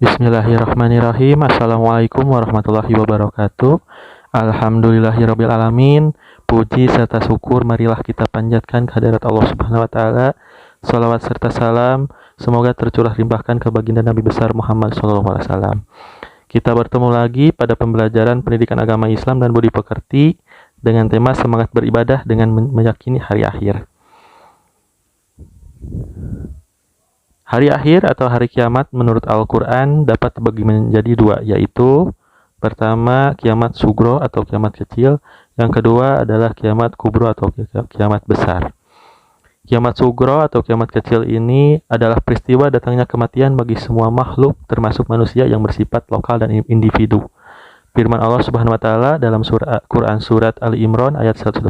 Bismillahirrahmanirrahim. Assalamualaikum warahmatullahi wabarakatuh. Alhamdulillahirabbil alamin. Puji serta syukur marilah kita panjatkan kehadirat Allah Subhanahu wa taala. Shalawat serta salam semoga tercurah limpahkan ke baginda Nabi besar Muhammad SAW. Kita bertemu lagi pada pembelajaran pendidikan agama Islam dan budi pekerti dengan tema semangat beribadah dengan meyakini hari akhir. Hari akhir atau hari kiamat menurut Al-Quran dapat dibagi menjadi dua, yaitu pertama kiamat sugro atau kiamat kecil, yang kedua adalah kiamat kubro atau kiamat besar. Kiamat sugro atau kiamat kecil ini adalah peristiwa datangnya kematian bagi semua makhluk termasuk manusia yang bersifat lokal dan individu. Firman Allah Subhanahu wa taala dalam Quran surat Ali Imran ayat 185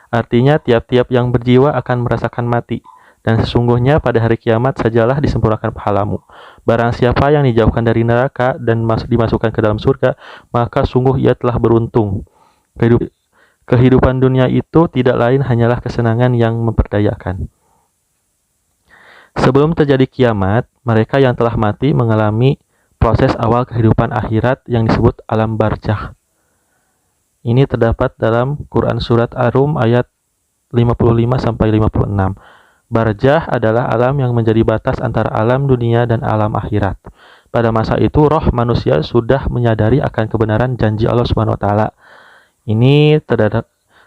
artinya tiap-tiap yang berjiwa akan merasakan mati. Dan sesungguhnya pada hari kiamat sajalah disempurnakan pahalamu. Barang siapa yang dijauhkan dari neraka dan dimasukkan ke dalam surga, maka sungguh ia telah beruntung. Kehidupan dunia itu tidak lain hanyalah kesenangan yang memperdayakan. Sebelum terjadi kiamat, mereka yang telah mati mengalami proses awal kehidupan akhirat yang disebut alam barzakh. Ini terdapat dalam Quran surat Ar-Rum ayat 55-56. Barzakh adalah alam yang menjadi batas antara alam dunia dan alam akhirat. Pada masa itu roh manusia sudah menyadari akan kebenaran janji Allah Subhanahu wa taala.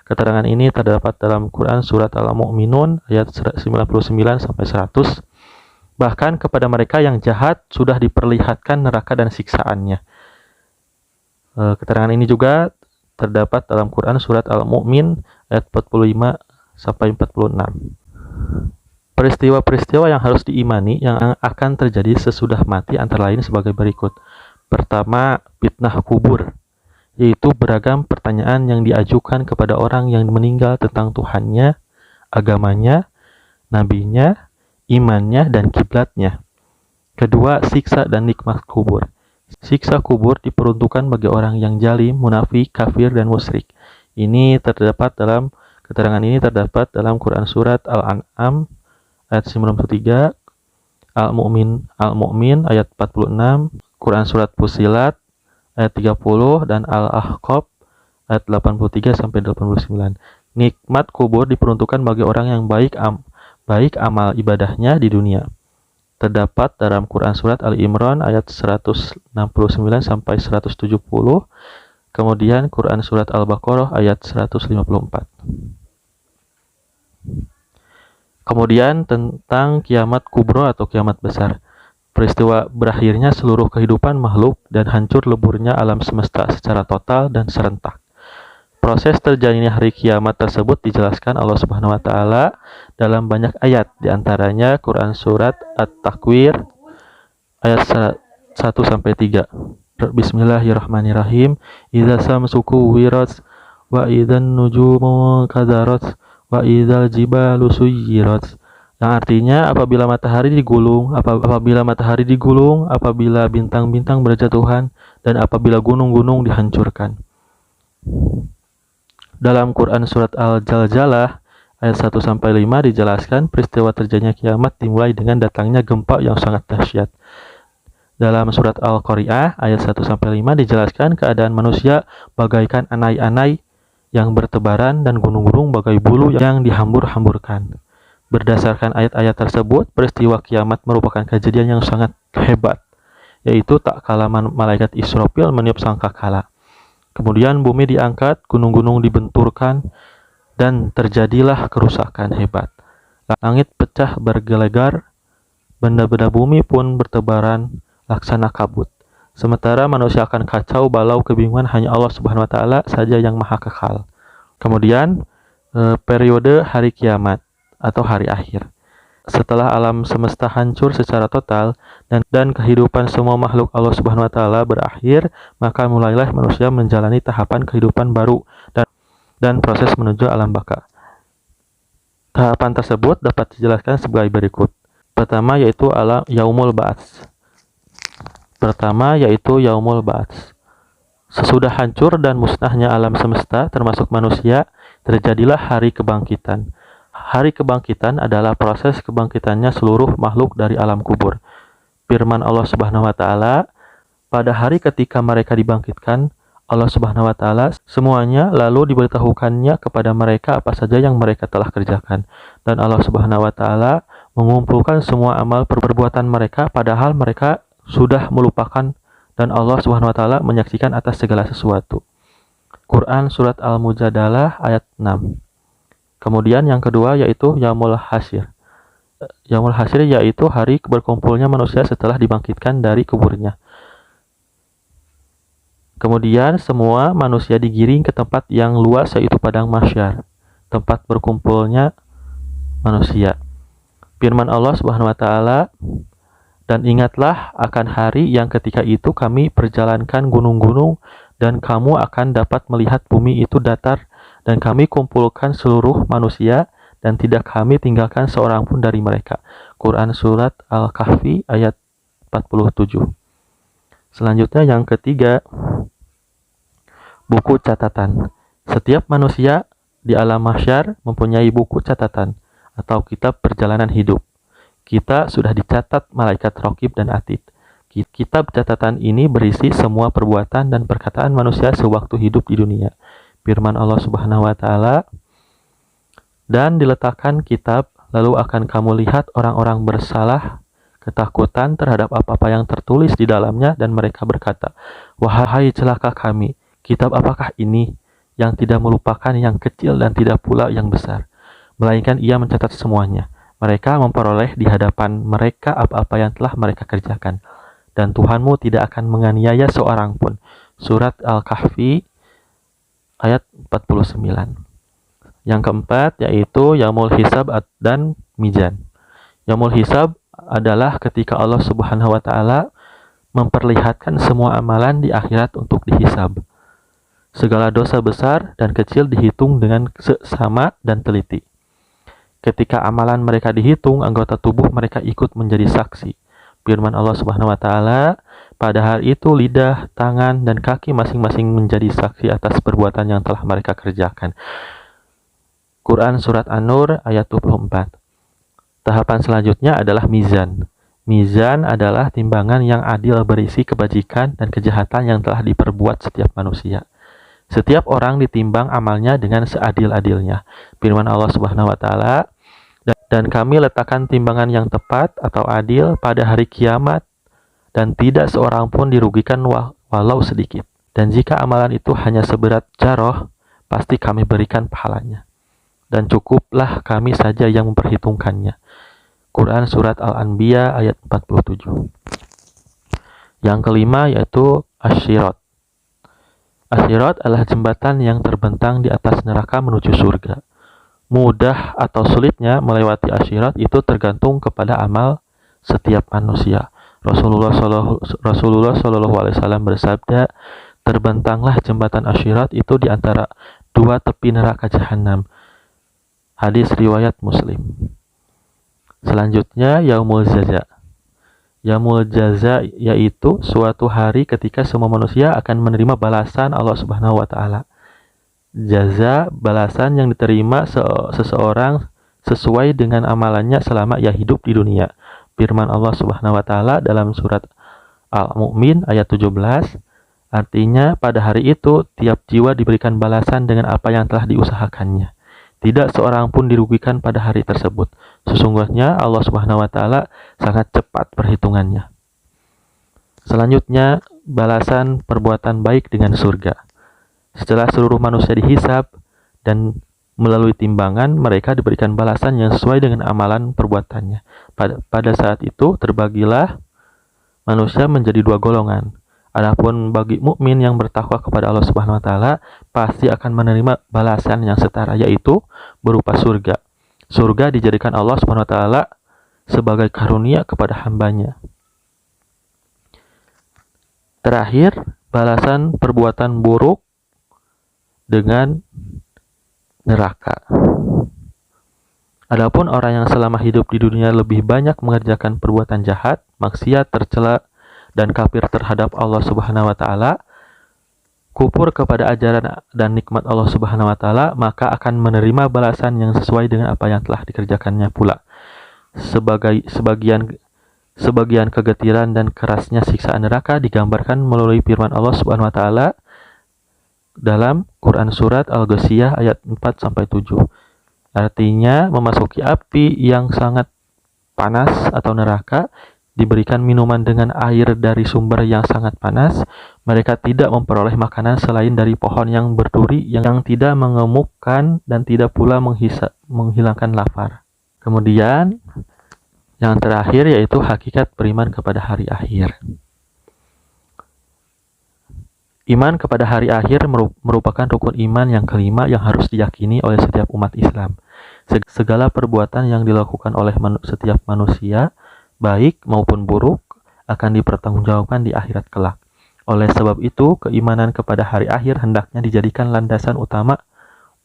Keterangan ini terdapat dalam Quran surat Al-Mu'minun ayat 99 sampai 100. Bahkan kepada mereka yang jahat sudah diperlihatkan neraka dan siksaannya. Keterangan ini juga terdapat dalam Quran surat Al-Mu'min ayat 45 sampai 46. Peristiwa-peristiwa yang harus diimani yang akan terjadi sesudah mati antara lain sebagai berikut. Pertama, fitnah kubur, yaitu beragam pertanyaan yang diajukan kepada orang yang meninggal tentang Tuhannya, agamanya, nabinya, imannya, dan kiblatnya. Kedua, siksa dan nikmat kubur. Siksa kubur diperuntukkan bagi orang yang jalim, munafik, kafir, dan musyrik. Keterangan ini terdapat dalam Quran surat Al-An'am ayat 93, Al-Mu'min ayat 46, Quran surat Fussilat ayat 30 dan Al-Ahqaf ayat 83 sampai 89. Nikmat kubur diperuntukkan bagi orang yang baik amal ibadahnya di dunia. Terdapat dalam Quran surat Ali Imran ayat 169 sampai 170. Kemudian Quran surat Al-Baqarah ayat 154. Kemudian tentang kiamat kubro atau kiamat besar. Peristiwa berakhirnya seluruh kehidupan makhluk dan hancur leburnya alam semesta secara total dan serentak. Proses terjadinya hari kiamat tersebut dijelaskan Allah Subhanahu wa taala dalam banyak ayat, di antaranya Quran surat At-Takwir ayat 1 sampai 3. Bismillahirrahmanirrahim. Idza samsu kuwirat wa idzan nujumu kadarat wa idzal jibalu suyirat. Yang artinya apabila matahari digulung, apabila bintang-bintang berjatuhan, dan apabila gunung-gunung dihancurkan. Dalam Quran surat Al-Zalzalah ayat 1 sampai 5 dijelaskan peristiwa terjadinya kiamat dimulai dengan datangnya gempa yang sangat dahsyat. Dalam surat Al-Qari'ah ayat 1 sampai 5 dijelaskan keadaan manusia bagaikan anai-anai yang bertebaran dan gunung-gunung bagai bulu yang dihambur-hamburkan. Berdasarkan ayat-ayat tersebut, peristiwa kiamat merupakan kejadian yang sangat hebat, yaitu tak kala malaikat Israfil meniup sangkakala. Kemudian bumi diangkat, gunung-gunung dibenturkan, dan terjadilah kerusakan hebat. Langit pecah bergelegar, benda-benda bumi pun bertebaran laksana kabut. Sementara manusia akan kacau balau kebingungan, hanya Allah Subhanahu wa taala saja yang maha kekal. Kemudian periode hari kiamat atau hari akhir. Setelah alam semesta hancur secara total dan kehidupan semua makhluk Allah Subhanahu wa taala berakhir, maka mulailah manusia menjalani tahapan kehidupan baru dan proses menuju alam baka. Tahapan tersebut dapat dijelaskan sebagai berikut. Pertama yaitu Yaumul Ba'ats. Sesudah hancur dan musnahnya alam semesta termasuk manusia, terjadilah hari kebangkitan. Hari kebangkitan adalah proses kebangkitannya seluruh makhluk dari alam kubur. Firman Allah Subhanahu wa taala, pada hari ketika mereka dibangkitkan, Allah Subhanahu wa taala semuanya lalu diberitahukannya kepada mereka apa saja yang mereka telah kerjakan. Dan Allah Subhanahu wa taala mengumpulkan semua amal perbuatan mereka padahal mereka sudah melupakan dan Allah Subhanahu wa taala menyaksikan atas segala sesuatu. Quran surat Al-Mujadalah ayat 6. Kemudian yang kedua yaitu Yaumul Hasyr. Yaumul Hasyr yaitu hari berkumpulnya manusia setelah dibangkitkan dari kuburnya. Kemudian semua manusia digiring ke tempat yang luas yaitu padang mahsyar, tempat berkumpulnya manusia. Firman Allah Subhanahu wa taala, dan ingatlah akan hari yang ketika itu kami perjalankan gunung-gunung dan kamu akan dapat melihat bumi itu datar dan kami kumpulkan seluruh manusia dan tidak kami tinggalkan seorang pun dari mereka. Quran surat Al-Kahfi ayat 47. Selanjutnya yang ketiga, buku catatan. Setiap manusia di alam mahsyar mempunyai buku catatan atau kitab perjalanan hidup. Kita sudah dicatat malaikat Raqib dan Atid. Kitab catatan ini berisi semua perbuatan dan perkataan manusia sewaktu hidup di dunia. Firman Allah Subhanahu wa taala, dan diletakkan kitab, lalu akan kamu lihat orang-orang bersalah ketakutan terhadap apa-apa yang tertulis di dalamnya dan mereka berkata, wahai celaka kami, kitab apakah ini yang tidak melupakan yang kecil dan tidak pula yang besar, melainkan ia mencatat semuanya. Mereka memperoleh di hadapan mereka apa-apa yang telah mereka kerjakan. Dan Tuhanmu tidak akan menganiaya seorang pun. Surat Al-Kahfi ayat 49. Yang keempat yaitu Yaumul Hisab dan Mizan. Yaumul Hisab adalah ketika Allah Subhanahu wa taala memperlihatkan semua amalan di akhirat untuk dihisab. Segala dosa besar dan kecil dihitung dengan seksama dan teliti. Ketika amalan mereka dihitung, anggota tubuh mereka ikut menjadi saksi. Firman Allah Subhanahu wa taala, pada hari itu lidah, tangan, dan kaki masing-masing menjadi saksi atas perbuatan yang telah mereka kerjakan. Quran surat An-Nur ayat 24. Tahapan selanjutnya adalah mizan. Mizan adalah timbangan yang adil berisi kebajikan dan kejahatan yang telah diperbuat setiap manusia. Setiap orang ditimbang amalnya dengan seadil-adilnya. Firman Allah Subhanahu wa taala, dan kami letakkan timbangan yang tepat atau adil pada hari kiamat dan tidak seorang pun dirugikan walau sedikit. Dan jika amalan itu hanya seberat jaroh, pasti kami berikan pahalanya. Dan cukuplah kami saja yang memperhitungkannya. Quran surat Al-Anbiya ayat 47. Yang kelima yaitu Asyirat. Asyirat adalah jembatan yang terbentang di atas neraka menuju surga. Mudah atau sulitnya melewati asyirat itu tergantung kepada amal setiap manusia. Rasulullah Shallallahu Alaihi Wasallam bersabda, terbentanglah jembatan asyirat itu di antara dua tepi neraka jahanam. Hadis riwayat Muslim. Selanjutnya Yaumul Jaza. Yaumul Jaza yaitu suatu hari ketika semua manusia akan menerima balasan Allah Subhanahu wa taala. Jaza, balasan yang diterima seseorang sesuai dengan amalannya selama ia hidup di dunia. Firman Allah Subhanahu wa taala dalam surat Al-Mu'min ayat 17, artinya pada hari itu tiap jiwa diberikan balasan dengan apa yang telah diusahakannya. Tidak seorang pun dirugikan pada hari tersebut. Sesungguhnya Allah Subhanahu wa taala sangat cepat perhitungannya. Selanjutnya, balasan perbuatan baik dengan surga. Setelah seluruh manusia dihisab dan melalui timbangan, mereka diberikan balasan yang sesuai dengan amalan perbuatannya. Pada saat itu terbagilah manusia menjadi dua golongan. Adapun bagi mukmin yang bertakwa kepada Allah Subhanahu wa taala pasti akan menerima balasan yang setara, yaitu berupa surga. Surga dijadikan Allah Subhanahu wa taala sebagai karunia kepada hambanya. Terakhir, balasan perbuatan buruk dengan neraka. Adapun orang yang selama hidup di dunia lebih banyak mengerjakan perbuatan jahat, maksiat, tercela, dan kafir terhadap Allah Subhanahu wa taala, kufur kepada ajaran dan nikmat Allah Subhanahu wa taala, maka akan menerima balasan yang sesuai dengan apa yang telah dikerjakannya pula. Sebagian kegetiran dan kerasnya siksaan neraka digambarkan melalui firman Allah Subhanahu wa taala dalam Quran surat Al-Ghasyiyah ayat 4-7. Artinya, memasuki api yang sangat panas atau neraka, diberikan minuman dengan air dari sumber yang sangat panas, mereka tidak memperoleh makanan selain dari pohon yang berduri yang tidak mengemukkan dan tidak pula menghilangkan lapar. Kemudian, yang terakhir yaitu hakikat beriman kepada hari akhir. Iman kepada hari akhir merupakan rukun iman yang kelima yang harus diyakini oleh setiap umat Islam. Segala perbuatan yang dilakukan oleh setiap manusia, baik maupun buruk, akan dipertanggungjawabkan di akhirat kelak. Oleh sebab itu, keimanan kepada hari akhir hendaknya dijadikan landasan utama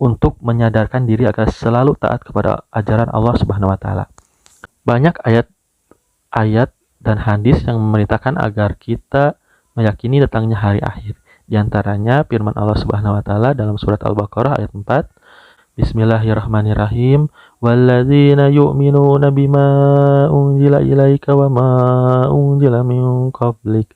untuk menyadarkan diri agar selalu taat kepada ajaran Allah Subhanahu wa taala. Banyak ayat dan hadis yang memerintahkan agar kita meyakini datangnya hari akhir. Di antaranya firman Allah Subhanahu wa taala dalam surat Al-Baqarah ayat 4, Bismillahirrahmanirrahim. Walladzina yu'minuna bima unzila ilaika wa ma unzila min qablik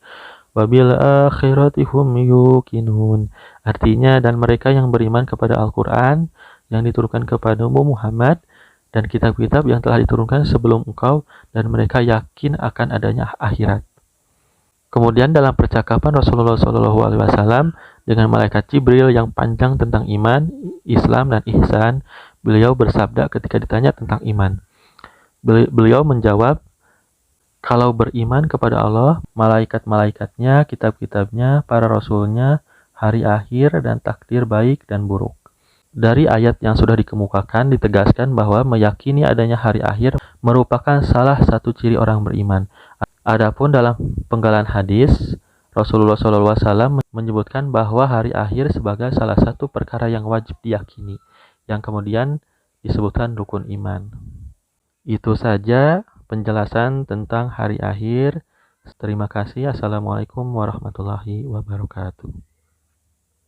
wa bil akhirati hum yuqinun. Artinya, dan mereka yang beriman kepada Al-Qur'an yang diturunkan kepadamu Muhammad dan kitab-kitab yang telah diturunkan sebelum engkau, dan mereka yakin akan adanya akhirat. Kemudian dalam percakapan Rasulullah SAW dengan malaikat Jibril yang panjang tentang iman, Islam, dan ihsan, beliau bersabda ketika ditanya tentang iman. Beliau menjawab, kalau beriman kepada Allah, malaikat-malaikatnya, kitab-kitabnya, para rasulnya, hari akhir, dan takdir baik dan buruk. Dari ayat yang sudah dikemukakan ditegaskan bahwa meyakini adanya hari akhir merupakan salah satu ciri orang beriman. Adapun dalam penggalan hadis, Rasulullah SAW menyebutkan bahwa hari akhir sebagai salah satu perkara yang wajib diyakini, yang kemudian disebutkan rukun iman. Itu saja penjelasan tentang hari akhir. Terima kasih. Assalamualaikum warahmatullahi wabarakatuh.